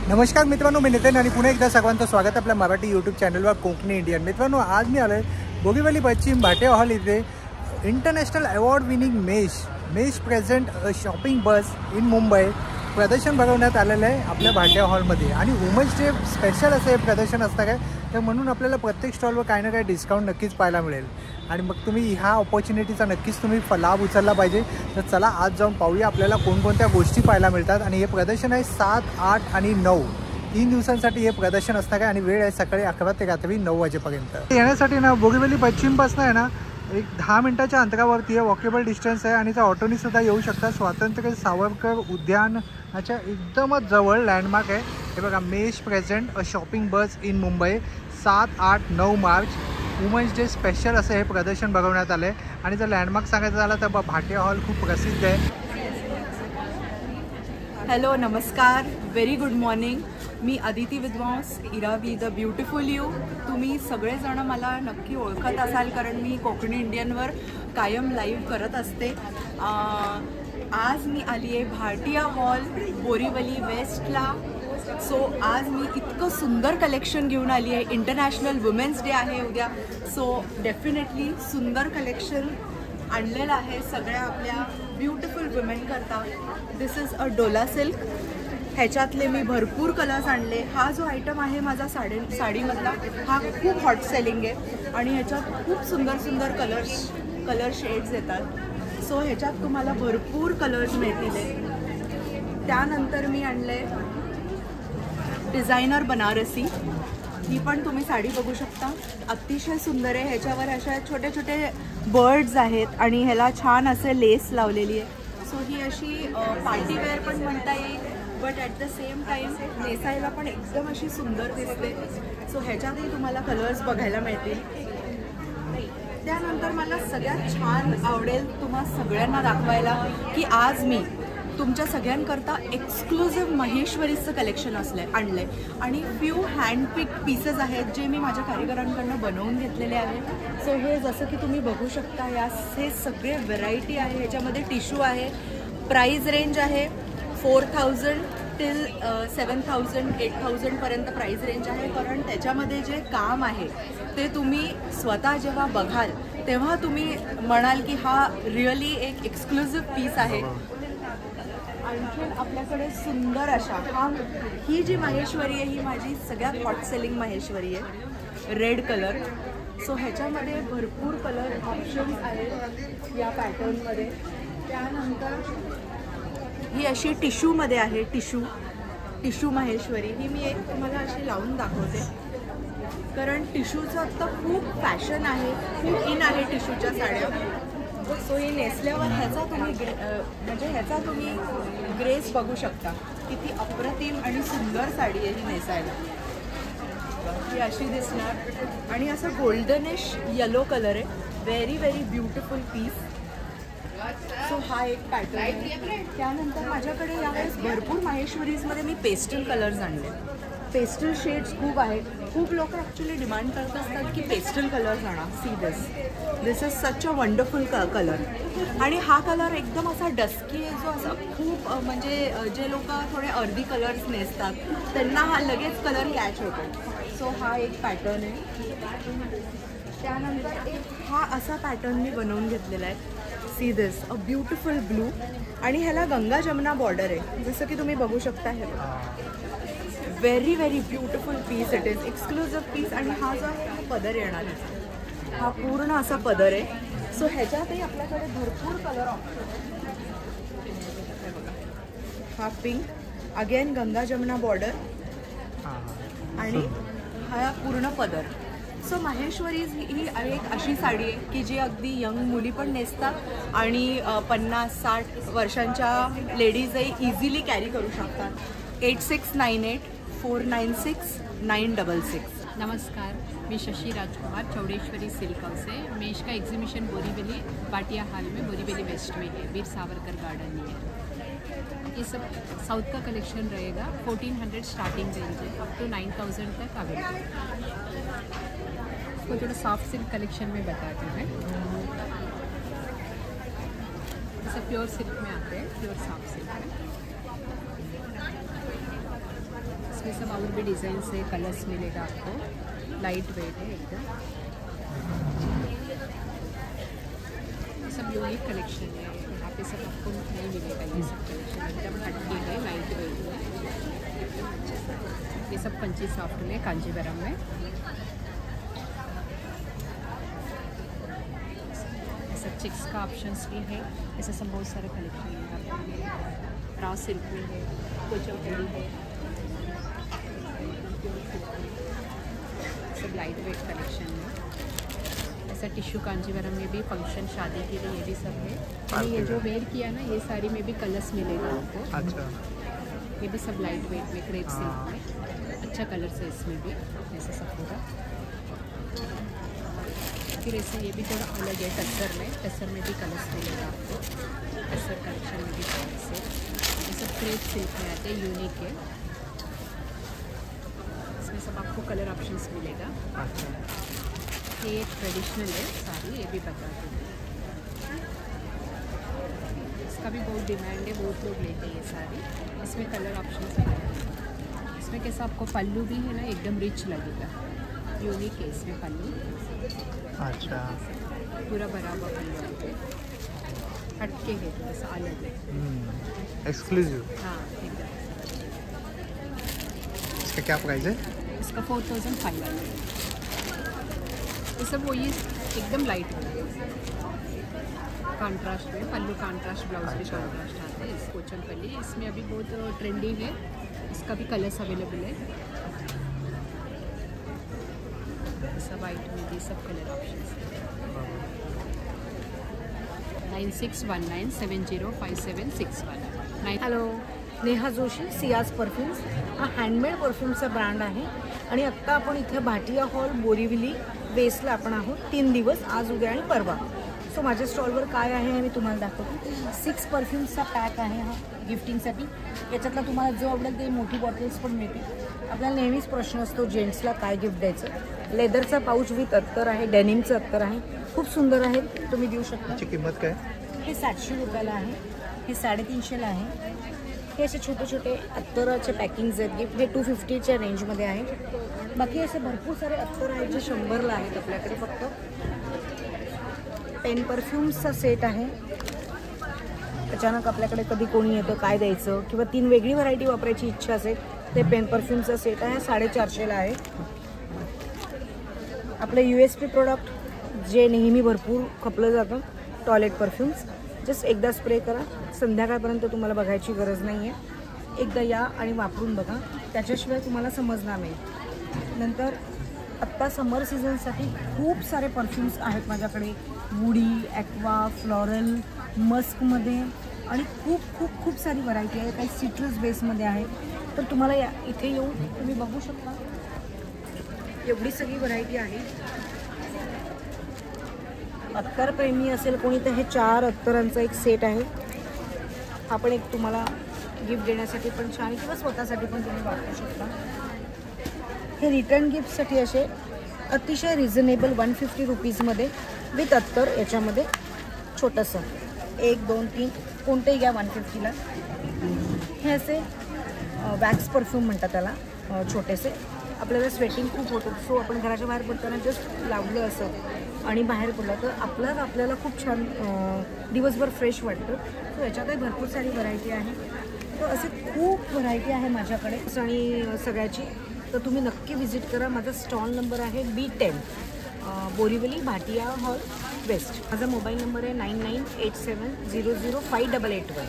नमस्कार मित्रांनो, मी नितीन आणि पुन्हा एकदा सर्वांचं स्वागत आपल्या मराठी यूट्यूब चॅनलवर कोकणी इंडियन. मित्रांनो, आज मी आलो आहे बोरीवली पश्चिम भाटे हॉल इथे international award winning mesh present shopping bus in Mumbai प्रदर्शन भरवण्यात आलेलं आहे आपल्या भाटे हॉलमध्ये. आणि वुमन्स डे स्पेशल असं हे प्रदर्शन असणार आहे, तर म्हणून आपल्याला प्रत्येक स्टॉलवर काही ना काही डिस्काउंट नक्कीच पाहायला मिळेल. आणि मग तुम्ही ह्या ऑपॉर्च्युनिटीचा नक्कीच तुम्ही लाभ उचलला पाहिजे. तर चला आज जाऊन पाहूया आपल्याला कोणकोणत्या गोष्टी पाहायला मिळतात. आणि हे प्रदर्शन आहे 7, 8 आणि 9 3 दिवसांसाठी हे प्रदर्शन असणार आहे. आणि वेळ आहे सकाळी 11 ते रात्री 9 वाजेपर्यंत. येण्यासाठी ना बोरीवली पश्चिमपासून आहे ना एक 10 मिनिटाच्या अंतरावरती आहे, वॉकेबल डिस्टन्स आहे. आणि त्या ऑटोनी सुद्धा येऊ शकता. स्वातंत्र्य सावरकर उद्यानाच्या एकदमच जवळ लँडमार्क आहे. हे बघा, Mesh present a shopping bus in Mumbai 7, 8, 9 March women's day special असं हे प्रदर्शन भरवण्यात आलं आहे. आणि जर लँडमार्क सांगायचं झालं तर भाटे हॉल खूप प्रसिद्ध आहे. हॅलो, नमस्कार, व्हेरी गुड मॉर्निंग. मी Aditi Vidwans, Iravi the beautiful you. तुम्ही सगळेजण मला नक्की ओळखत असाल, कारण मी कोकणी इंडियनवर कायम लाईव्ह करत असते. आज मी आली आहे भाटिया हॉल बोरीवली वेस्टला. सो आज मी इतकं सुंदर कलेक्शन घेऊन आली आहे. इंटरनॅशनल वुमेन्स डे आहे उद्या, सो डेफिनेटली सुंदर कलेक्शन आणलेलं आहे सगळ्या आपल्या ब्युटिफुल वुमेन करता. दिस इज अ डोला सिल्क. ह्याच्यातले मी भरपूर कलर्स आणले. हा जो आयटम आहे माझा साडीमधला, हा खूप हॉट सेलिंग आहे. आणि ह्याच्यात खूप सुंदर सुंदर कलर शेड्स येतात. सो ह्याच्यात तुम्हाला भरपूर कलर्स मिळतील. त्यानंतर मी आणले डिझायनर बनारसी. ही पण तुम्ही साडी बघू शकता, अतिशय सुंदर आहे. ह्याच्यावर अशा छोटे छोटे बर्ड्स आहेत आणि ह्याला छान असे लेस लावलेली आहे. सो ही अशी पार्टीवेअर पण म्हणता येईल, but at the same time नेसायला पण एकदम अशी सुंदर दिसते. सो ह्याच्यातही तुम्हाला कलर्स बघायला मिळतील. त्यानंतर मला सगळ्यात छान आवडेल तुम्हा सगळ्यांना दाखवायला की आज मी तुमच्या सगळ्यांकरता एक्सक्लुझिव्ह महेश्वरीचं कलेक्शन आणलं आहे. आणि फ्यू हँडपिक पीसेस आहेत जे मी माझ्या कारीगरांकडनं बनवून घेतलेले आहेत. सो हे जसं की तुम्ही बघू शकता, हे सगळे व्हरायटी आहे. ह्याच्यामध्ये टिश्यू आहे. प्राईज रेंज आहे 4000 टिल 7000, 8000 पर्यंत प्राईज रेंज आहे. कारण त्याच्यामध्ये जे काम आहे ते तुम्ही स्वतः जेव्हा बघाल तेव्हा तुम्ही म्हणाल की हा रिअली एक एक्सक्लुझिव्ह पीस आहे. आणखीन आपल्याकडे सुंदर अशा ही जी माहेश्वरी आहे, ही माझी सगळ्यात हॉट सेलिंग माहेश्वरी आहे, रेड कलर. सो ह्याच्यामध्ये भरपूर कलर ऑप्शन्स आहेत या पॅटर्नमध्ये. त्यानंतर ही अशी टिश्यूमध्ये आहे, टिश्यू माहेश्वरी. ही मी एक तुम्हाला अशी लावून दाखवते, कारण टिश्यूचं आता खूप फॅशन आहे, खूप इन आहे टिश्यूच्या साड्या. सो हे नेसल्यावर ह्याचा तुम्ही ग्रेस बघू शकता. किती अप्रतिम आणि सुंदर साडी आहे ही नेसायला. ही अशी दिसणार आणि असं गोल्डनिश येलो कलर आहे. Very very beautiful piece. So हा एक पॅटर्न आहे. त्यानंतर माझ्याकडे यावेळेस भरपूर माहेश्वरीजमध्ये मी पेस्टल कलर्स आणले. पेस्टल शेड्स खूप आहेत. खूप लोक ॲक्च्युली डिमांड करत असतात की पेस्टल कलर्स आणा. See this is such a wonderful colour. आणि हा कलर एकदम असा डस्की आहे, जो असा खूप म्हणजे जे लोक थोडे अर्धी कलर्स नेसतात त्यांना हा लगेच कलर कॅच होतो. सो हा एक पॅटर्न आहे. त्यानंतर हा असा पॅटर्न मी बनवून घेतलेला आहे. See this a beautiful blue. आणि ह्याला गंगा जमुना बॉर्डर आहे, जसं की तुम्ही बघू शकता. हे very very beautiful piece it is, exclusive piece. आणि हा जो आहे हा पदर येणार आहे, हा पूर्ण असा पदर आहे. सो ह्याच्यातही आपल्याकडे भरपूर कलर ऑप्शन आहे. बघा, हा pink, again Ganga Jamuna border आणि हा पूर्ण पदर. सो माहेश्वरी ही एक अशी साडी आहे की जी अगदी यंग मुली पण नेसतात आणि 50-60 वर्षांच्या लेडीजही इझिली कॅरी करू शकतात. 8698 496 966. नमस्कार, मैं शशि राजकुमार चौड़ेश्वरी सिल्क हाउस से। मेश का एग्जीबिशन बोरीवली भाटिया हॉल में बोरीवली वेस्ट में है, वीर सावरकर गार्डन में है। ये सब साउथ का कलेक्शन रहेगा। 1400 स्टार्टिंग रेंज है, अप टू 9000 तक अवेलेबल। इसको थोड़ा सॉफ्ट सिल्क कलेक्शन में बताते हैं। जैसे प्योर सिल्क में आते हैं, प्योर सॉफ्ट सिल्क में ये सब और भी डिज़ाइन से कलर्स मिलेगा आपको, लाइट वेट है एकदम। ये सब यूनिक कलेक्शन है, यहाँ पे सब आपको नहीं मिलेगा। ये सब कलेक्शन एकदम हटके है, लाइट वेट में। ये सब कंची सॉफ्ट में, कांजीवरम में। ऐसा चिक्स का ऑप्शंस भी है, ऐसे सब बहुत सारे कलेक्शन है। रॉ सिल्क में है, कोचौपली है, सब लाइट वेट कलेक्शन है। ऐसा टिश्यू कांजीवरम में भी फंक्शन शादी के लिए ये भी सब है। और ये जो वेयर किया ना, ये साड़ी में भी कलर्स मिलेगा आपको। अच्छा, ये भी सब लाइट वेट में, क्रेप सिल्क में, अच्छा कलर है इसमें भी, ऐसा सब पूरा। फिर ऐसे ये भी थोड़ा अलग है, टसर में भी कलर्स मिलेगा आपको। टसर कलेक्शन में भी कलर्स है। ये सब क्रेप सिल्क में आते हैं, यूनिक है। इसमें सब आपको कलर ऑप्शंस मिलेगा। ये ट्रेडिशनल है साड़ी, ये भी बताते हैं। इसका भी बहुत डिमांड है, बहुत लोग लेते हैं ये साड़ी। इसमें कलर ऑप्शंस मिलेगा। इसमें कैसा आपको पल्लू भी है ना, एकदम रिच लगेगा, यूनिक है इसमें पल्लू। अच्छा, पूरा बराबर पल्लू है, हटके है, थोड़ा सा अलग है, एक्सक्लूसिव। हाँ एकदम। इसका क्या प्राइस है? इसका 4500। ये सब वही एकदम लाइट है, कॉन्ट्रास्ट में, पल्लू कॉन्ट्रास्ट, ब्लाउज भी कॉन्ट्रास्ट आता है। इस कोचन पल्ली इसमें अभी बहुत ट्रेंडी है, इसका भी कलर्स अवेलेबल है। सब वाइट में भी सब कलर ऑप्शन है। 9619705761। हॅलो, नेहा जोशी, सियाज परफ्यूम्स हा हँडमेड परफ्यूमचा ब्रँड आहे आणि आत्ता आपण इथे भाटिया हॉल बोरिवली वेस्टला आपण आहोत 3 दिवस, आज उद्या आणि परवा. सो माझ्या स्टॉलवर काय आहे हे मी तुम्हाला दाखवते. 6 परफ्यूम्सचा पॅक आहे हा गिफ्टिंगसाठी. याच्यातला तुम्हाला जो आवडेल ते मोठी बॉटल्स पण मिळतील. आपल्याला नेहमीच प्रश्न असतो जेंट्सला काय गिफ्ट द्यायचं. लेदरचा पाऊच विथ अत्तर आहे, डेनिमचं अत्तर आहे, खूप सुंदर आहे, तुम्ही देऊ शकता. याची किंमत काय? हे 700 रुपयाला आहे, हे 350ला आहे. हे असे छोटे छोटे अत्तराचे पॅकिंग्स आहेत गिफ्ट, हे 250च्या रेंजमध्ये आहे. बाकी असे भरपूर सारे अत्तर आहेत जे 100ला आहेत आपल्याकडे. फक्त 10 परफ्यूम्सचा सेट आहे. अचानक आपल्याकडे कधी कोणी येतं, काय द्यायचं, किंवा 3 वेगळी व्हरायटी वापरायची इच्छा असेल ते 10 परफ्यूमचा सेट आहे, 450ला आहे. आपलं USP प्रोडक्ट जे नेहमी भरपूर खपलं जातं, टॉयलेट परफ्यूम्स. जस्ट एकदा स्प्रे करा, संध्याकाळपर्यंत तुम्हाला बघायची गरज नाही आहे. एकदा या आणि वापरून बघा, त्याच्याशिवाय तुम्हाला समजणार नाही. नंतर आत्ता समर सीझनसाठी खूप सारे परफ्यूम्स आहेत माझ्याकडे. वुडी, ॲक्वा, फ्लॉरल, मस्कमध्ये आणि खूप खूप खूप सारी व्हरायटी आहे. काही सिट्रस बेसमध्ये आहे. तर तुम्हाला या इथे येऊन तुम्ही बघू शकता, एवढी सगळी व्हरायटी आहे. अत्तरप्रेमी असेल कोणी तर हे 4 अत्तरांचा एक सेट आहे. हा पण एक तुम्हाला गिफ्ट देण्यासाठी पण छान, किंवा स्वतःसाठी पण तुम्ही वापरू शकता. हे रिटर्न गिफ्टसाठी असे अतिशय रिझनेबल 150 रुपीजमध्ये विथ अत्तर. याच्यामध्ये छोटंसं 1, 2, 3 कोणतेही घ्या 150ला. हे असे वॅक्स परफ्यूम म्हणतात त्याला, छोटेसे. आपल्याला स्वेटिंग खूप होतं, सो आपण घराच्या बाहेर पडताना जस्ट लावलं असं आणि बाहेर पडलं तर आपल्याला खूप छान दिवसभर फ्रेश वाटतं. सो याच्यातही भरपूर सारी व्हरायटी आहे. तर असे खूप व्हरायटी आहे माझ्याकडे आणि सगळ्याची. तर तुम्ही नक्की व्हिजिट करा. माझा स्टॉल नंबर आहे B10, Borivali, Bhatia hall west. माझा मोबाईल नंबर आहे 9987005881.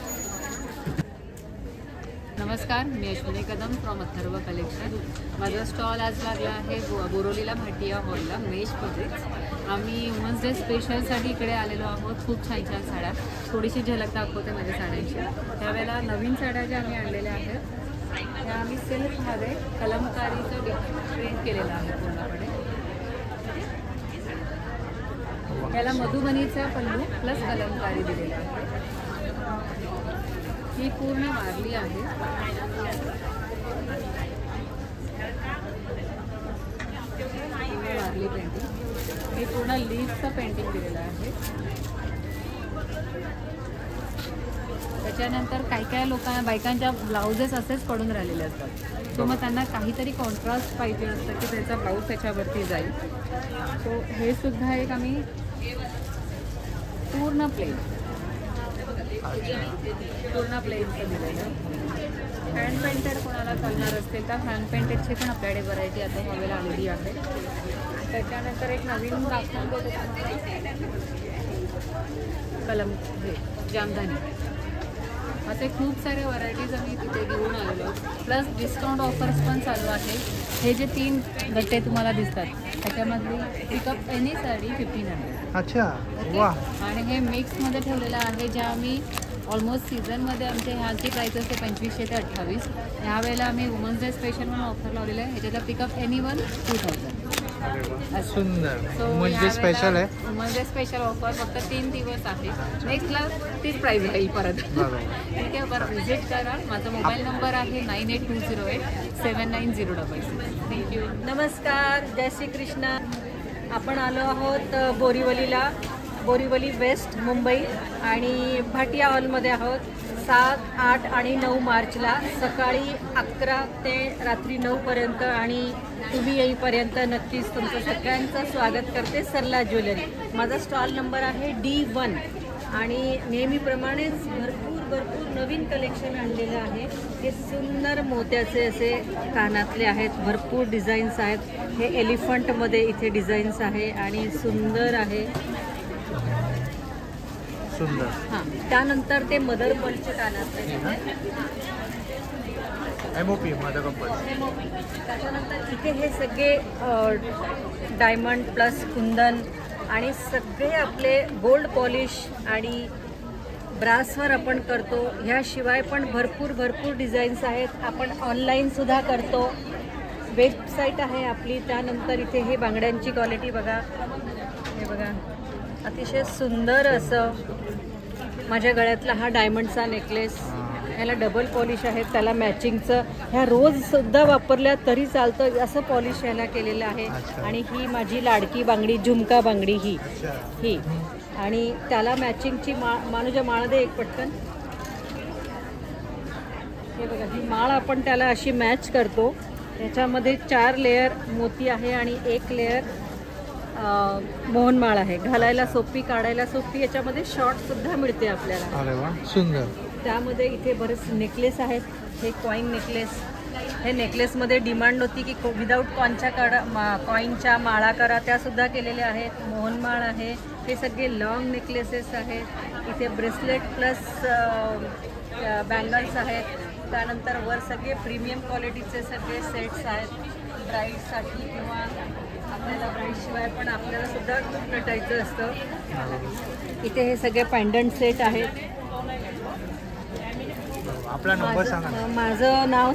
नमस्कार, मी अश्विनी कदम फ्रॉम अथर्व कलेक्शन. माझा स्टॉल आज लागला आहे बोरिवलीला, भाटिया हॉलला, मेशमध्येच. आम्ही वुमन्स डे स्पेशलसाठी इकडे आलेलो आहोत. खूप छान छान साड्या, थोडीशी झलक दाखवते माझ्या साड्यांची. त्यावेळेला नवीन साड्या ज्या आम्ही आणलेल्या आहेत त्या आम्ही सिल्कमध्ये कलमकारीचं प्रिंट केलेलं आहे पूर्णपणे. त्याला मधुबनीचा पल्लू प्लस कलमकारी दिलेला आहे. ही पूर्ण वारली आहे. वारली पेंटिंग, हे पूर्ण लीफचं पेंटिंग दिलेलं आहे. त्याच्यानंतर काय लोकांना बायकांच्या ब्लाउजेस असेच पडून राहिलेले असतात. सो मग त्यांना काहीतरी कॉन्ट्रास्ट पाहिजे असतं की त्याचा ब्लाऊज त्याच्यावरती जाईल. सो हे सुद्धा एक आम्ही पूर्ण प्लेनचं दिलेलं. हँड पेंटेड कोणाला चालणार असतील तर हँड पेंटेडची पण आपल्याकडे व्हरायटी आता ह्यावेळेला आलेली आहे. त्याच्यानंतर एक नवीन दाखवून देतो कलम हे जामदानी. असे खूप सारे व्हरायटीज आम्ही तिथे घेऊन आलेलो. प्लस डिस्काउंट ऑफर्स पण चालू आहे. हे जे 3 गट्टे तुम्हाला दिसतात त्याच्यामधली पिकअप एनी साडी 1500. अच्छा वा. आणि हे मिक्समध्ये ठेवलेलं आहे ज्या आम्ही ऑलमोस्ट सीझनमध्ये आमच्या ह्याची प्राईस असते 2500 ते 28. ह्यावेळेला आम्ही वुमन्स डे स्पेशल म्हणून ऑफर लावलेलं आहे. ह्याच्यातला पिकअप एनी वन 2000. सुंदर. म्हणजे स्पेशल आहे. वुमन्स डे स्पेशल ऑफर फक्त 3 दिवस आहे. नेक्स्टला तीच प्राईस राहील परत. ठीक आहे, बरं व्हिजिट करा. माझा मोबाईल नंबर आहे 9820879066. थँक्यू. नमस्कार, जय श्री कृष्ण. आपण आलो आहोत बोरीवलीला, बोरीवली वेस्ट मुंबई आणि भाटिया हॉलमध्ये आहोत. 7, 8 आणि 9 मार्चला सकाळी 11 ते रात्री 9पर्यंत आणि तुम्ही येईपर्यंत नक्कीच तुमचं सगळ्यांचं स्वागत करते सरला ज्वेलरी. माझा स्टॉल नंबर आहे D1 आणि नेहमीप्रमाणेच भरपूर नवीन कलेक्शन आणलेलं आहे. हे सुंदर मोत्याचे असे कानातले आहेत, भरपूर डिझाईन्स आहेत. हे एलिफंटमध्ये इथे डिझाईन्स आहे आणि सुंदर आहे. सुंदर. हां, त्यानंतर ते मदर पर्लचे कानातले MOP मदर पर्ल. त्याच्यानंतर इथे हे सगळे डायमंड प्लस कुंदन आणि सगळे आपले गोल्ड पॉलिश आणि ब्रासवर आपण करतो. ह्याशिवाय पण भरपूर डिझाईन्स आहेत. आपण ऑनलाईनसुद्धा करतो. वेबसाईट आहे आपली. त्यानंतर इथे हे बांगड्यांची क्वालिटी बघा. हे बघा, अतिशय सुंदर असं माझ्या गळ्यातला हा डायमंडचा नेकलेस. ह्याला डबल पॉलिश आहे, त्याला मॅचिंगचं. ह्या रोजसुद्धा वापरल्या तरी चालतं असं पॉलिश ह्याला केलेलं आहे. आणि ही माझी लाडकी बांगडी, झुमका बांगडी ही आणि त्याला मॅचिंगची मानुजा माळ दे एक पटकन. हे बघा, ही माळ आपण त्याला अशी मॅच करतो. याच्यामध्ये 4 लेअर मोती आहे आणि 1 लेअर मोहनमाळ आहे. घालायला सोपी, काढायला सोपी. याच्यामध्ये शॉर्टसुद्धा मिळते आपल्याला. अरे वा, सुंदर. त्यामध्ये इथे बरेच नेकलेस आहेत. हे कॉईन नेकलेस. हे नेकलेसमध्ये डिमांड होती की विदाऊट कॉईनच्या माळा करा, त्यासुद्धा केलेल्या आहेत. मोहनमाळ आहे. हे सगळे लॉंग नेकलेसेस आहेत. इथे ब्रेसलेट प्लस बँगल्स आहेत. त्यानंतर वर सगळे प्रीमियम क्वालिटीचे सगळे सेट्स आहेत ब्राईडसाठी किंवा आपल्याला ब्राईडशिवाय पण आपल्याला सुद्धा खूप नटायचं असतं. इथे हे सगळे पॅन्डंट सेट आहेत. आपला नंबर सांगा. माझं नाव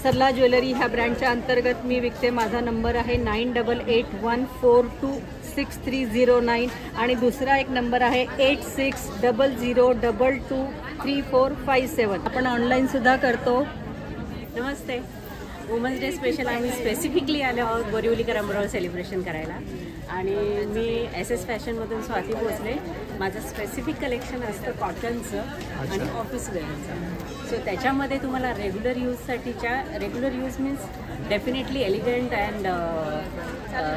सरला ज्वेलरी ह्या ब्रँडच्या अंतर्गत मी विकते. माझा नंबर आहे 9881426309 आणि दुसरा एक नंबर आहे 8600223457. आपण ऑनलाईनसुद्धा करतो. नमस्ते. वुमन्स डे स्पेशल आम्ही स्पेसिफिकली आलो आहोत बोरिवलीकर अंबरवाल सेलिब्रेशन करायला आणि मी SS फॅशनमधून स्वाती भोसले. माझं स्पेसिफिक कलेक्शन असतं कॉटनचं आणि ऑफिस वेअरचं. सो त्याच्यामध्ये तुम्हाला regular use means definitely elegant and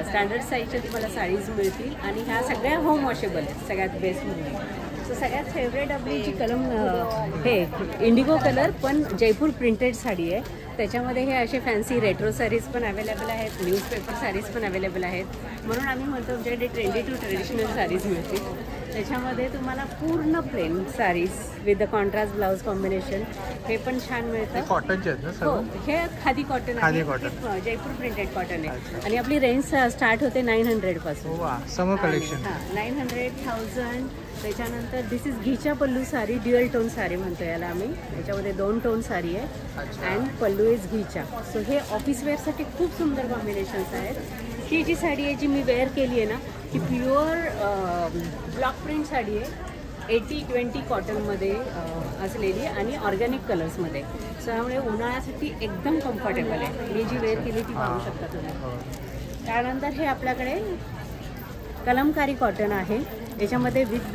standard साईजच्या तुम्हाला साडीज मिळतील आणि ह्या सगळ्या होम वॉशेबल आहेत सगळ्यात बेस्ट म्हणून. सो सगळ्यात फेवरेट आपली जी कलम हे इंडिगो कलर पण जयपूर प्रिंटेड साडी आहे. त्याच्यामध्ये हे असे फॅन्सी रेट्रो साडीज पण अवेलेबल आहेत, न्यूजपेपर साडीज पण अवेलेबल आहेत. म्हणून आम्ही म्हणतो आमच्याकडे ट्रेंडी टू ट्रेडिशनल साडीज मिळतील. त्याच्यामध्ये तुम्हाला पूर्ण plain saris with the contrast blouse combination हे पण छान मिळतं. कॉटनचे आहेत ना हो, सर्व? हे खादी कॉटन आहे. जयपूर प्रिंटेड कॉटन आहे आणि आपली रेंज स्टार्ट होते 900 पासून. समर कलेक्शन. 900, 1000. त्याच्यानंतर दिस इज घिचा पल्लू साडी, ड्युअल टोन साडी म्हणतो याला आम्ही. याच्यामध्ये 2 टोन साडी आहे अँड पल्लू इज घिचा. सो हे ऑफिस वेअरसाठी खूप सुंदर कॉम्बिनेशन्स आहेत. ही जी साडी आहे जी मी वेअर केली आहे ना ही प्युअर ब्लॉक प्रिंट साडी आहे. 80-20 कॉटनमध्ये असलेली आणि ऑर्गॅनिक कलर्समध्ये. सो त्यामुळे उन्हाळ्यासाठी एकदम कम्फर्टेबल आहे. मी जी वेअर केली ती पाहू शकता तुम्ही. त्यानंतर हे आपल्याकडे कलमकारी कॉटन आहे. याच्यामध्ये विथ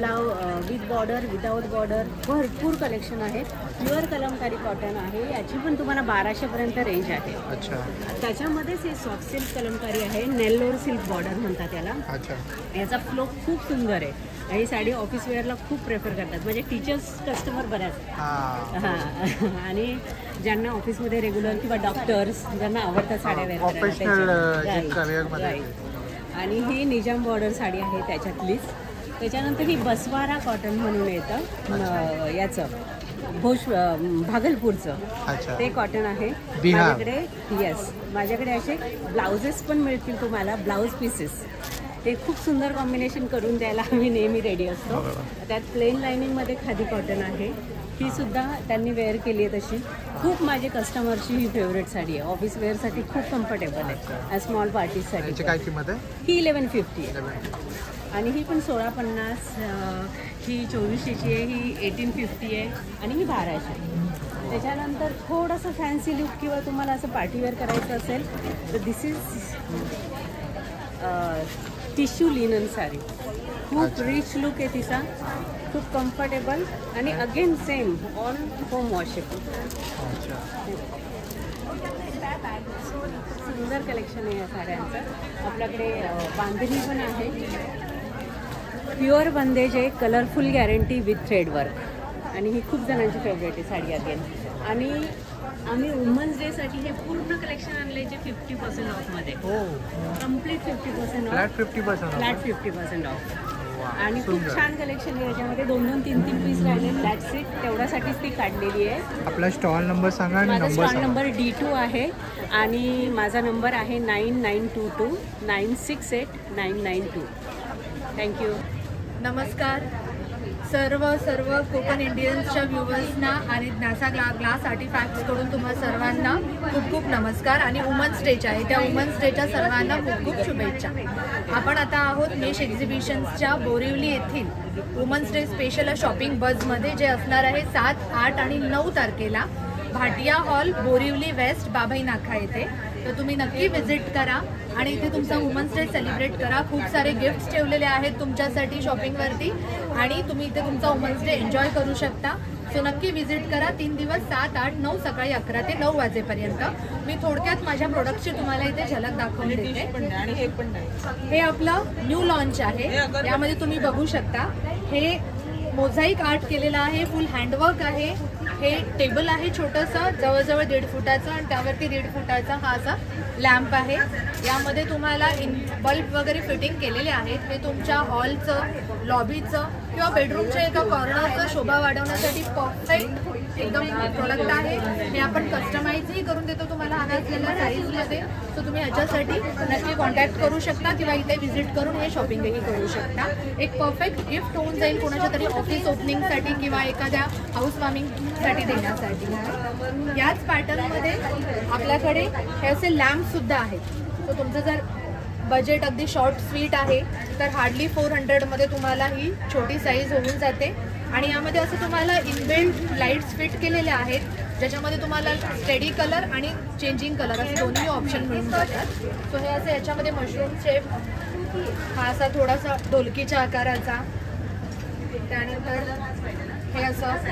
बॉर्डर, विदाऊट बॉर्डर भरपूर कलेक्शन आहे. प्युअर कलमकारी कॉटन आहे. याची पण तुम्हाला 1200पर्यंत रेंज आहे. अच्छा. त्याच्यामध्येच हे सॉफ्ट सिल्क कलमकारी आहे. नेल्लोर सिल्क बॉर्डर म्हणतात त्याला. अच्छा. याचा फ्लो खूप सुंदर आहे. ही साडी ऑफिस वेअरला खूप प्रेफर करतात. म्हणजे टीचर्स कस्टमर बऱ्याच. हां. आणि ज्यांना ऑफिसमध्ये रेग्युलर किंवा डॉक्टर्स ज्यांना आवडतात साड्या वेअर करायला. आणि ही निजाम बॉर्डर साडी आहे त्याच्यातलीच. त्याच्यानंतर ही बसवारा कॉटन म्हणून येतं याचं भागलपूरचं ते कॉटन आहे माझ्याकडे. येस, माझ्याकडे असे ब्लाउजेस पण मिळतील तुम्हाला, ब्लाऊज पीसेस. ते खूप सुंदर कॉम्बिनेशन करून द्यायला आम्ही नेहमी रेडी असतो. त्यात प्लेन लाइनिंगमध्ये खादी कॉटन आहे. ही सुद्धा त्यांनी वेअर केली आहे तशी. खूप माझे कस्टमरची ही फेवरेट साडी आहे. ऑफिस वेअरसाठी खूप कम्फर्टेबल आहे. स्मॉल पार्टीजसाठी. काय किंमत आहे? ही 1150 आहे. आणि ही पण 1650. ही 2400ची आहे. ही 1850 आहे. आणि ही 1200. त्याच्यानंतर थोडंसं फॅन्सी लुक किंवा तुम्हाला असं पार्टीवेअर करायचं असेल तर दिस इज टिश्यू लिनन साडी. खूप रिच लुक आहे तिचा, खूप कम्फर्टेबल आणि again same all home washable. सुंदर कलेक्शन आहे या साड्यांचं. आपल्याकडे बांधणी पण आहे. प्युअर बंदेज आहे, कलरफुल गॅरंटी विथ थ्रेडवर्क. आणि ही खूप जणांची फेवरेट आहे साडी अगेन. आणि आम्ही वुमन्स डेसाठी हे पूर्ण कलेक्शन आणले जे 50% ऑफमध्ये. Complete 50% off. Flat 50% off. आणि खूप छान कलेक्शन आहे याच्यामध्ये. 2-2, 3-3 पीस राहिले. फ्लॅट सीट तेवढ्यासाठीच ती काढलेली आहे. आपला स्टॉल नंबर सांगा. माझा स्टॉल नंबर D2 आहे आणि माझा नंबर आहे 9922 968 992. थँक्यू. नमस्कार सर्व कोकण इंडियन्सच्या व्ह्युअर्सना आणि नासा ग्लास आर्टिफॅक्ट्सकडून तुम्हा सर्वांना खूप खूप नमस्कार. आणि वुमन्स डेच्या आहे त्या वुमन्स डेच्या सर्वांना खूप खूप शुभेच्छा. आपण आता आहोत मेश एक्झिबिशन्सच्या बोरिवली येथील वुमन्स डे स्पेशल शॉपिंग बजमध्ये, जे असणार आहे 7, 8 आणि 9 तारखेला भाटिया हॉल, बोरिवली वेस्ट, बाभई नाका येथे. तर तुम्ही नक्की व्हिजिट करा आणि इथे तुमचा वुमन्स डे सेलिब्रेट करा. खूप सारे गिफ्ट्स ठेवलेले आहेत तुमच्यासाठी शॉपिंगवरती आणि तुम्ही इथे तुमचा वुमन्स डे एन्जॉय करू शकता. सो नक्की व्हिजिट करा. 3 दिवस 7, 8, 9 सकाळी 11 ते 9 वाजेपर्यंत. मी थोडक्यात माझ्या प्रोडक्टची तुम्हाला इथे झलक दाखवून देते. हे आपलं न्यू लॉन्च आहे. यामध्ये तुम्ही बघू शकता हे मोझाईक आर्ट केलेलं आहे. फुल हँडवर्क आहे. हे टेबल आहे छोटंसं, जवळजवळ 1.5 फुटाचं आणि त्यावरती 1.5 फुटाचा हा असा लॅम्प आहे. यामध्ये तुम्हाला बल्ब वगैरे फिटिंग केलेले आहेत. हे तुमच्या हॉलचं, लॉबीचं किंवा बेडरूमच्या एका कॉर्नरचं शोभा वाढवण्यासाठी परफेक्ट एकदम प्रोडक्ट आहे. हे आपण कस्टमाइजही करून देतो तुम्हाला हव्या असलेल्या साईजमध्ये. सो तुम्ही ह्याच्यासाठी नक्की कॉन्टॅक्ट करू शकता किंवा इथे व्हिजिट करून हे शॉपिंगही करू शकता. एक परफेक्ट गिफ्ट होऊन जाईल कोणाच्या तरी ऑफिस ओपनिंगसाठी किंवा एखाद्या हाऊस वॉर्मिंगसाठी देण्यासाठी. याच पॅटर्नमध्ये आपल्याकडे हे असे लॅम्पसुद्धा आहेत. सो तुमचं जर बजेट अगदी शॉर्ट स्वीट आहे तर हार्डली 400मध्ये तुम्हाला ही छोटी साईज होऊन जाते. आणि यामध्ये असं तुम्हाला इनबिल्ट लाईट्स फिट केलेले आहेत, ज्याच्यामध्ये तुम्हाला स्टेडी कलर आणि चेंजिंग कलर असे दोन्ही ऑप्शन मिळून जातात. सो हे असं याच्यामध्ये मशरूम शेप, हा असा थोडासा ढोलकीच्या आकाराचा, त्यानंतर हे असं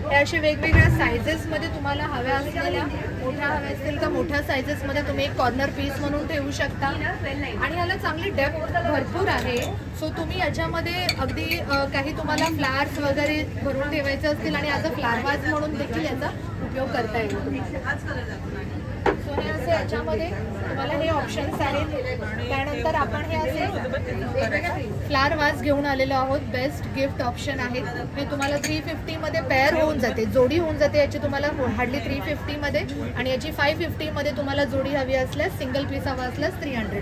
हे असे वेगवेगळ्या सायझेसमध्ये तुम्हाला हव्या असलेल्या, मोठ्या हव्या असतील तर मोठ्या सायझेसमध्ये तुम्ही एक कॉर्नर पीस म्हणून ठेवू शकता. आणि याला चांगली डेप्थ भरपूर आहे. सो तुम्ही याच्यामध्ये अगदी काही तुम्हाला फ्लावर्स वगैरे भरून ठेवायचे असतील आणि याचा फ्लावर वाज म्हणून देखील याचा उपयोग करता येईल तुम्हाला. सो हे असे याच्यामध्ये तुम्हाला हे ऑप्शन्स आहेत. त्यानंतर आपण हे असे फ्लावर वाज घेऊन आलेलो आहोत. बेस्ट गिफ्ट ऑप्शन आहेत. हे तुम्हाला 350मध्ये पेअर होऊन जाते, जोडी होऊन जाते. याची तुम्हाला हार्डली 350मध्ये आणि याची 550मध्ये तुम्हाला जोडी हवी असल्यास, सिंगल पीस हवा असल्यास 300मध्ये.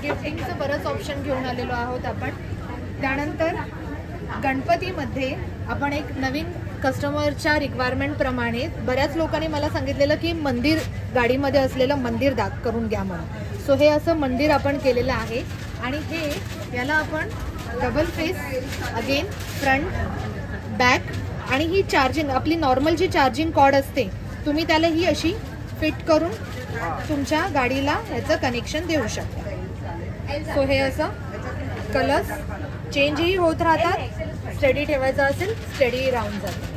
गिफ्टिंगचं बरंच ऑप्शन घेऊन आलेलो आहोत आपण. त्यानंतर गणपतीमध्ये आपण एक नवीन कस्टमरच्या रिक्वायरमेंटप्रमाणे बऱ्याच लोकांनी मला सांगितलेलं की मंदिर गाडीमध्ये असलेलं मंदिर दाग करून घ्या म्हणून. सो हे असं मंदिर आपण केलेलं आहे. आणि हे याला आपण double face, again front back, आणि ही चार्जिंग आपली नॉर्मल जी चार्जिंग कॉर्ड असते तुम्ही त्याला ही अशी फिट करून तुमच्या गाडीला याचं कनेक्शन देऊ शकता. सो हे असं कलर्स चेंजही होत राहतात, स्टडी ठेवायचा असेल स्टडी राहून जातं.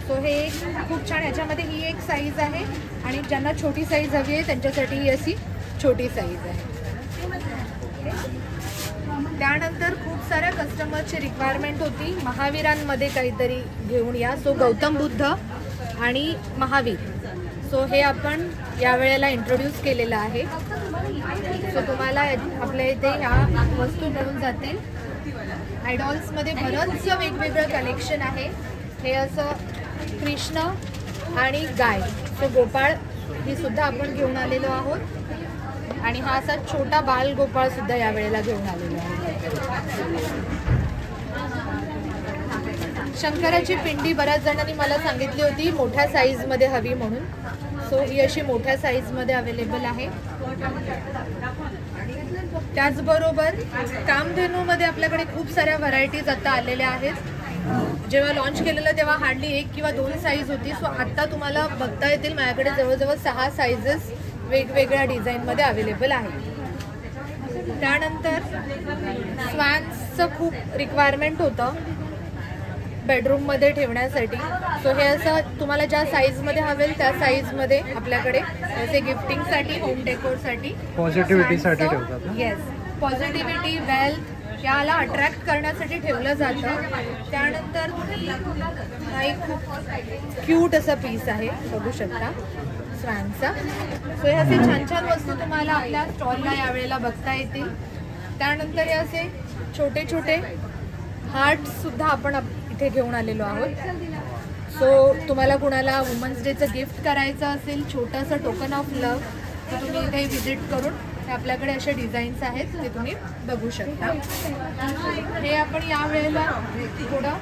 सो हे खूप छान. ह्याच्यामध्ये ही एक साईज आहे आणि ज्यांना छोटी साईज हवी आहे त्यांच्यासाठी ही अशी छोटी साईज आहे. त्यानंतर खूप साऱ्या कस्टमरची रिक्वायरमेंट होती महावीरांमध्ये काहीतरी घेऊन या. सो गौतम बुद्ध आणि महावीर, सो हे आपण यावेळेला इंट्रोड्यूस केलेलं आहे. सो तुम्हाला आपल्या इथे ह्या वस्तू मिळून जातील. आयडॉल्समध्ये बरंचसं वेगवेगळं कलेक्शन आहे. हे असं कृष्ण आणि गाय, सो गोपाळ ही सुद्धा आपण घेऊन आलेलो आहोत आणि हा असा छोटा बाल गोपाळ सुद्धा यावेळेला घेऊन आलेलो आहे. शंकराची पिंडी बऱ्याच जणांनी मला सांगितली होती मोठ्या साईजमध्ये हवी म्हणून. सो ही अशी मोठ्या साईजमध्ये अवेलेबल आहे. त्याचबरोबर कामधेनूमध्ये आपल्याकडे खूप साऱ्या व्हरायटीज आता आलेल्या आहेत. जेव्हा लॉन्च केलेलं तेव्हा हार्डली 1 किंवा 2 साईज होती. सो आत्ता तुम्हाला बघता येतील माझ्याकडे जवळजवळ 6 साईजेस वेगवेगळ्या डिझाईनमध्ये अवेलेबल आहेत. त्यानंतर स्वॅन्सचं खूप रिक्वायरमेंट होतं बेडरूममध्ये ठेवण्यासाठी. सो हे असं तुम्हाला ज्या साईजमध्ये हवेल त्या साईजमध्ये आपल्याकडे असे गिफ्टिंगसाठी, होम डेकोरसाठी, पॉझिटिव्हिटीसाठी ठेवतात. येस, पॉझिटिव्हिटी, वेल्थ याला अट्रॅक्ट करण्यासाठी ठेवलं जातं. त्यानंतर हा एक खूप क्यूट असा पीस आहे, बघू शकता स्वॅनचा. सो हे असे छान छान वस्तू तुम्हाला आपल्या स्टॉलला यावेळेला बघता येतील. त्यानंतर हे असे छोटे छोटे हार्ट्ससुद्धा आपण इथे घेऊन आलेलो आहोत. सो तुम्हाला कुणाला वुमन्स डेचं गिफ्ट करायचं असेल, छोटंसं टोकन ऑफ लव्ह, तर तुम्ही इथे व्हिजिट करून हे आपल्याकडे असे डिझाईन्स आहेत ते तुम्ही बघू शकता. हे आपण यावेळेला थोडं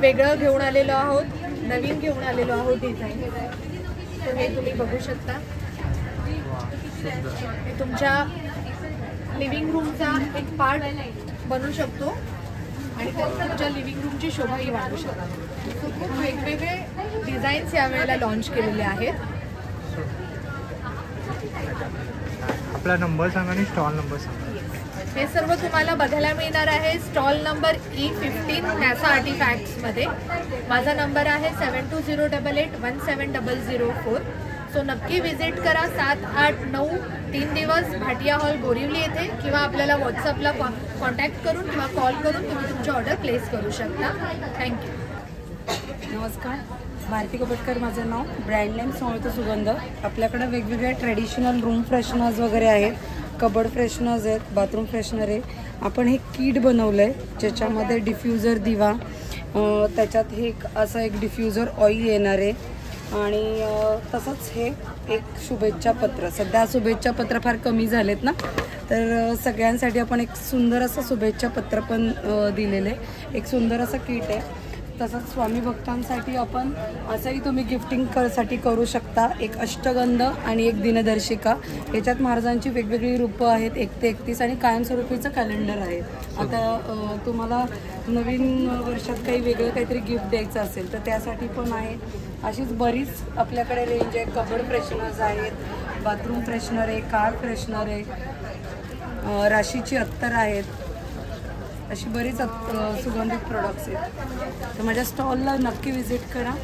वेगळं घेऊन आलेलो आहोत, नवीन घेऊन आलेलो आहोत डिझाईन. तर हे तुम्ही बघू शकता. हे तुमच्या लिव्हिंग रूमचा एक पार्ट बनू शकतो आणि तुमच्या लिव्हिंग रूमची शोभाही वाढवू शकतो. खूप वेगवेगळे डिझाईन्स यावेळेला लॉन्च केलेले आहेत. आपला नंबर सांगा आणि स्टॉल नंबर सांगा. हे सर्व तुम्हाला बघायला मिळणार आहे स्टॉल नंबर E15 नॅसा आर्टिफॅक्ट्समध्ये. माझा नंबर आहे 7208817004. सो नक्की विजिट करा. 7, 8, 9 3 दिवस भाटिया हॉल बोरिवली येथे, किंवा आपल्याला व्हॉट्सअपला कॉन्टॅक्ट करून किंवा कॉल करून तुम्ही तुमची ऑर्डर प्लेस करू शकता. थँक्यू. नमस्कार, भारती कपटकर माझं नाव. ब्रँड नेम सोळतो सुगंध. आपल्याकडे वेगवेगळे ट्रेडिशनल रूम फ्रेशनर्स वगैरे आहेत, कबड फ्रेशनर्स आहेत, बाथरूम फ्रेशनर आहे. आपण हे किट बनवलं आहे ज्याच्यामध्ये डिफ्युजर दिवा, त्याच्यात हे असं एक डिफ्युजर ऑइल येणार आहे आणि तसंच हे एक शुभेच्छा पत्र. सध्या शुभेच्छा पत्र फार कमी झालेत ना, तर सगळ्यांसाठी आपण एक सुंदर असं शुभेच्छा पत्र पण दिलेलं आहे. एक सुंदर असं किट आहे. तसंच स्वामी भक्तांसाठी आपण असंही तुम्ही गिफ्टिंगसाठी करू शकता. एक अष्टगंध आणि एक दिनदर्शिका, याच्यात महाराजांची वेगवेगळी रूपं आहेत, 1 ते 31, आणि कायमस्वरूपीचं कॅलेंडर आहे. आता तुम्हाला नवीन वर्षात काही वेगळं काहीतरी गिफ्ट द्यायचं असेल तर त्यासाठी पण आहे. अशीच बरीच आपल्याकडे रेंज आहे. कबड फ्रेशनर्स आहेत, बाथरूम फ्रेशनर आहे, कार फ्रेशनर आहे, राशीची अत्तर आहेत, अशी बरीच सुगंधित प्रोडक्ट्स आहेत. तर माझ्या स्टॉलला नक्की व्हिजिट करा.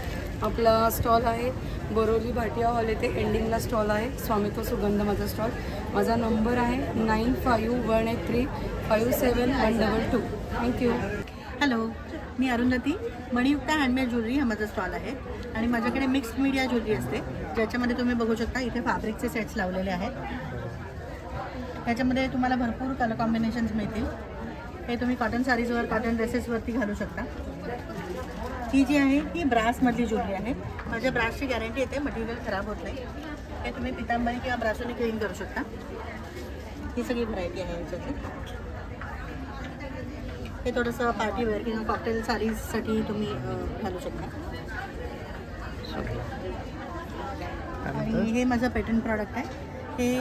आपला स्टॉल आहे बोरिवली भाटिया हॉल येथे एंडिंगला स्टॉल आहे. स्वामित्व सुगंध माझा स्टॉल. माझा नंबर आहे 9518357122. थँक्यू. हॅलो, मी अरुंधती. मणियुक्त हँडमेड ज्वेलरी हा माझा स्टॉल आहे आणि माझ्याकडे मिक्स्ड मीडिया ज्वेलरी असते, ज्याच्यामध्ये तुम्ही बघू शकता इथे फॅब्रिकचे सेट्स लावलेले आहेत. ह्याच्यामध्ये तुम्हाला भरपूर कलर कॉम्बिनेशन्स मिळतील. हे तुम्ही कॉटन साडीजवर, कॉटन ड्रेसेसवरती घालू शकता. ही जी आहे ही ब्रासमधली ज्वेलरी आहे. माझ्या ब्रासची गॅरंटी येते, मटेरियल खराब होत नाही. हे तुम्ही पितांबरी किंवा ब्रासोने क्लीन करू शकता. ही सगळी व्हरायटी आहे याच्यातली. हे थोडंसं पार्टीवेअर किंवा कॉकटेल साडीसाठी तुम्ही घालू शकता. आणि हे माझं पेटंट प्रॉडक्ट आहे. हे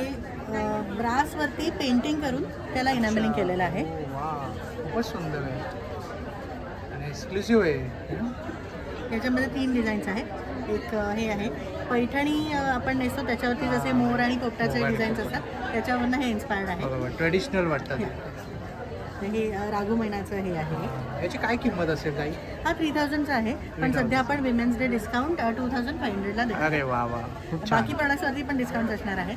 ब्रासवरती पेंटिंग करून त्याला इनामेलिंग केलेलं आहे. खूपच सुंदर आहे आणि एक्सक्लुसिव्ह आहे. याच्यामध्ये 3 डिझाईन्स आहेत. एक हे आहे पैठणी आपण नेसतो त्याच्यावरती जसे मोर आणि पोपटाचे डिझाईन्स असतात त्याच्यावरनं हे इन्स्पायर्ड आहे. ट्रेडिशनल वाटतात. हे रागू महिन्याचं हे आहे. याची काय किंमत असेल ताई? हा 3000चा आहे पण सध्या आपण विमेन्स डे डिस्काउंट 2500ला देतो. अरे वा वा, खूप छान. बाकी प्रोडक्ट्सवरती पण डिस्काउंट असणार आहे.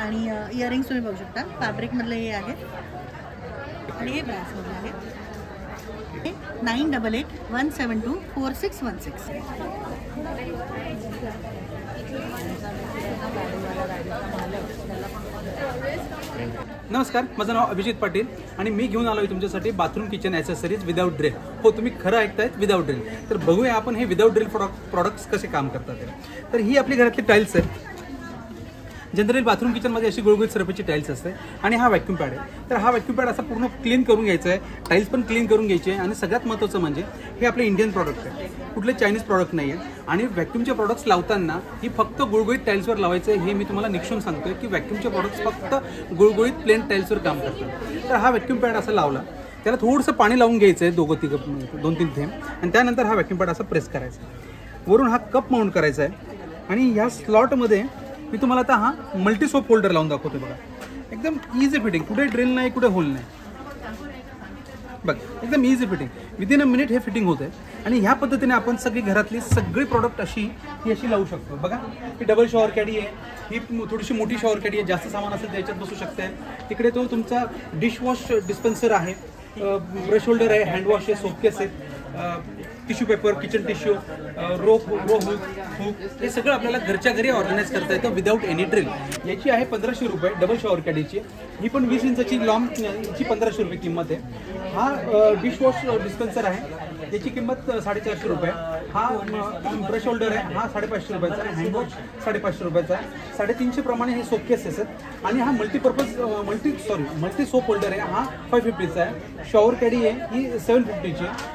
आणि इयरिंग्स तुम्ही बघू शकता फॅब्रिकमधले हे आहे आणि हे ब्रासमधले आहे. 9881724616. नमस्कार, माझं नाव अभिजित पाटील आणि मी घेऊन आलो आहे तुमच्यासाठी bathroom kitchen accessories without drill. हो, तुम्ही खरं ऐकतायत, विदाऊट ड्रिल. तर बघूया आपण हे विदाऊट ड्रिल प्रॉडक्ट्स कसे काम करतात. तर ही आपली घरातली टाईल्स आहे. जनरली बाथरूम किचनमध्ये अशी गुळगुळीत सरफेसची टाईल्स असते आणि हा व्हॅक्यूम पॅड आहे. तर हा व्हॅक्यूम पॅड असा पूर्ण क्लीन करून घ्यायचा आहे, टाईल्स पण क्लीन करून घ्यायची आहे. आणि सगळ्यात महत्त्वाचं म्हणजे हे आपले इंडियन प्रॉडक्ट आहे, कुठले चायनीज प्रॉडक्ट नाही आहे. आणि व्हॅक्यूमचे प्रॉडक्ट्स लावताना ही फक्त गुळगुळीत टाईल्सवर लावायचं आहे. हे मी तुम्हाला निक्षून सांगतोय की व्हॅक्यूमचे प्रॉडक्ट्स फक्त गुळगुळीत प्लेन टाईल्सवर काम करतात. तर हा व्हॅक्यूम पॅड असा लावला, त्याला थोडंसं पाणी लावून घ्यायचं आहे, 2-3 थेंब. आणि त्यानंतर हा व्हॅक्यूम पॅड असा प्रेस करायचा. वरून हा कप माउंट करायचा आहे. आणि ह्या स्लॉटमध्ये मी तुम्हाला आता हा मल्टी सोप होल्डर लावून दाखवतो. बघा, एकदम इझी फिटिंग, कुठे ड्रिल नाही, कुठे होल नाही. बघ, एकदम easy fitting, within a minute हे फिटिंग होतं आहे. आणि ह्या पद्धतीने आपण सगळी घरातली सगळी प्रॉडक्ट अशी लावू शकतो. बघा, ही डबल शॉवर कॅडी आहे, ही थोडीशी मोठी शॉवर कॅडी आहे, जास्त सामान असेल त्याच्यात बसू शकते. तिकडे तो तुमचा डिशवॉश डिस्पेन्सर आहे, ब्रश होल्डर आहे, हँडवॉश आहे, सोपकेस आहे, tissue paper, kitchen tissue, row hook, हे सगळं आपल्याला घरच्या घरी ऑर्गनाईज करता येतं विदाऊट एनी ड्रिल. याची आहे 1500 रुपये डबल शॉवर कॅडीची. ही पण 20 इंचाची लॉंग, याची 1500 रुपये किंमत आहे. हा डिशवॉश डिस्पेन्सर आहे, याची किंमत 450 रुपये. हा ब्रश होल्डर आहे, हा 550 रुपयाचा आहे. हँडवॉश 550 रुपयाचा आहे. 350 प्रमाणे हे सोप केसेस आहेत. आणि हा मल्टी सोप होल्डर आहे, हा 550चा आहे. शॉवर कॅडी आहे, ही 750ची आहे.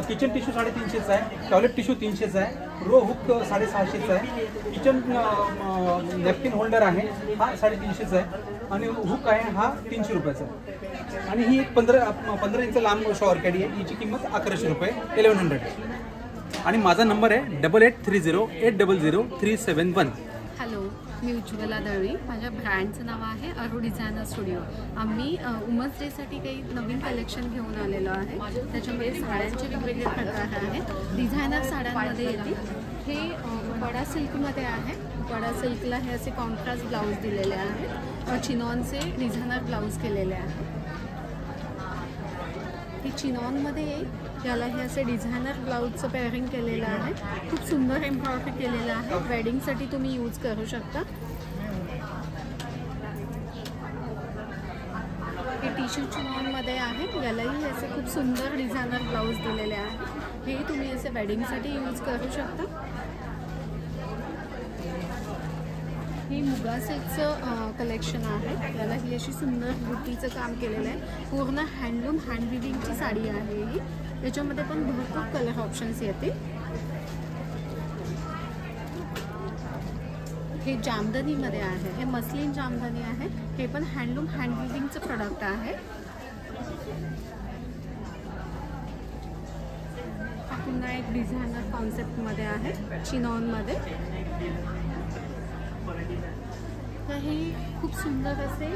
किचन टिश्यू 350चा आहे, टॉयलेट टिश्यू 300चा आहे, रो हुक 650चा आहे, किचन नॅपकिन होल्डर आहे, हा 350चा आहे. आणि हुक आहे, हा 300 रुपयाचा आहे. आणि ही एक 15 इंच लांब शॉवर कॅडी आहे, हिची किंमत 1100 रुपये, 1100. आणि माझा नंबर आहे 8830800371. हॅलो, मी उज्ज्वला दळवी. माझ्या ब्रँडचं नाव आहे अरू डिझायनर स्टुडिओ. आम्ही वुमन्स डेसाठी काही नवीन कलेक्शन घेऊन आलेलो आहे. त्याच्यामध्ये साड्यांचे वेगवेगळे प्रकार आहेत. डिझायनर साड्यांमध्ये येतील. हे बडा सिल्कमध्ये आहे. बडा सिल्कला हे असे कॉन्ट्रास्ट ब्लाऊज दिलेले आहेत. चिनॉनचे डिझायनर ब्लाऊज केलेले आहेत. हे चिनॉनमध्ये येईल. याला हे असे डिझायनर ब्लाऊजचं पेअरिंग केलेलं आहे. खूप सुंदर एम्ब्रॉयडरी केलेलं आहे. वेडिंगसाठी तुम्ही यूज करू शकता. हे टिश्यू चिनॉनमध्ये आहे. यालाही असे खूप सुंदर डिझायनर ब्लाऊज दिलेले आहेत. हे तुम्ही असे वेडिंगसाठी यूज करू शकता. हे मुगा सिल्कचं कलेक्शन आहे. याला ही अशी सुंदर बुटीचं काम केलेलं आहे. पूर्ण हँडलूम हँडविविंगची साडी आहे ही. याच्यामध्ये पण भरपूर कलर ऑप्शन्स येतील. हे जामदानीमध्ये आहे. हे मस्लिन जामदानी आहे. हे पण हँडलूम हँडविविंगचं प्रोडक्ट आहे. हा पुन्हा एक डिझायनर कॉन्सेप्टमध्ये आहे, चिनॉनमध्ये. तर हे खूप सुंदर असे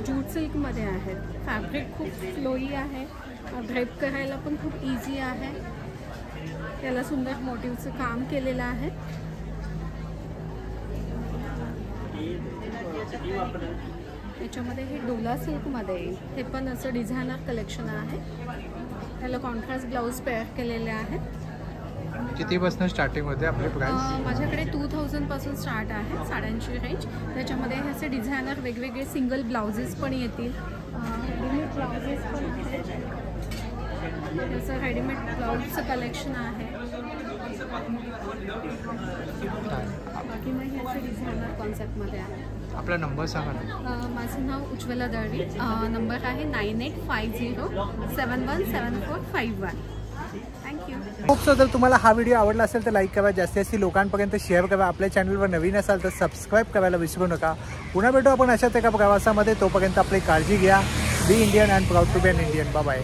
जूट सिल्कमध्ये आहेत. फॅब्रिक खूप फ्लोई आहे. ड्रेप करायला पण खूप इझी आहे. त्याला सुंदर मोटिव्हचं काम केलेलं आहे. याच्यामध्ये हे डोला सिल्कमध्ये येईल. हे पण असं डिझायनर कलेक्शन आहे. त्याला कॉन्ट्रास्ट ब्लाऊज पेअर केलेले आहेत. कितीपासून स्टार्टिंग होते आपले प्राइस? माझ्याकडे 2000 पासून स्टार्ट आहे साड्यांची रेंज. त्याच्यामध्ये हे असे डिझायनर वेगवेगळे सिंगल ब्लाउजेस पण येतील. रेडीमेड ब्लाउजेस पण आहेत. जसं रेडीमेड ब्लाऊजचं कलेक्शन आहे. बाकी मग हे असे डिझायनर कॉन्सेप्टमध्ये आहे. आपला नंबर सांगा ना. माझं नाव उज्ज्वला दळवी. नंबर आहे 9850717451. थँक्यू. खूप जर तुम्हाला हा व्हिडिओ आवडला असेल तर लाईक करा, जास्तीत लोकांपर्यंत शेअर करा. आपल्या चॅनलवर नवीन असाल तर सबस्क्राईब करायला विसरू नका. पुन्हा भेटू आपण अशाच एका प्रवासामध्ये. तोपर्यंत आपली काळजी घ्या. Be Indian and proud to be an Indian. Bye bye.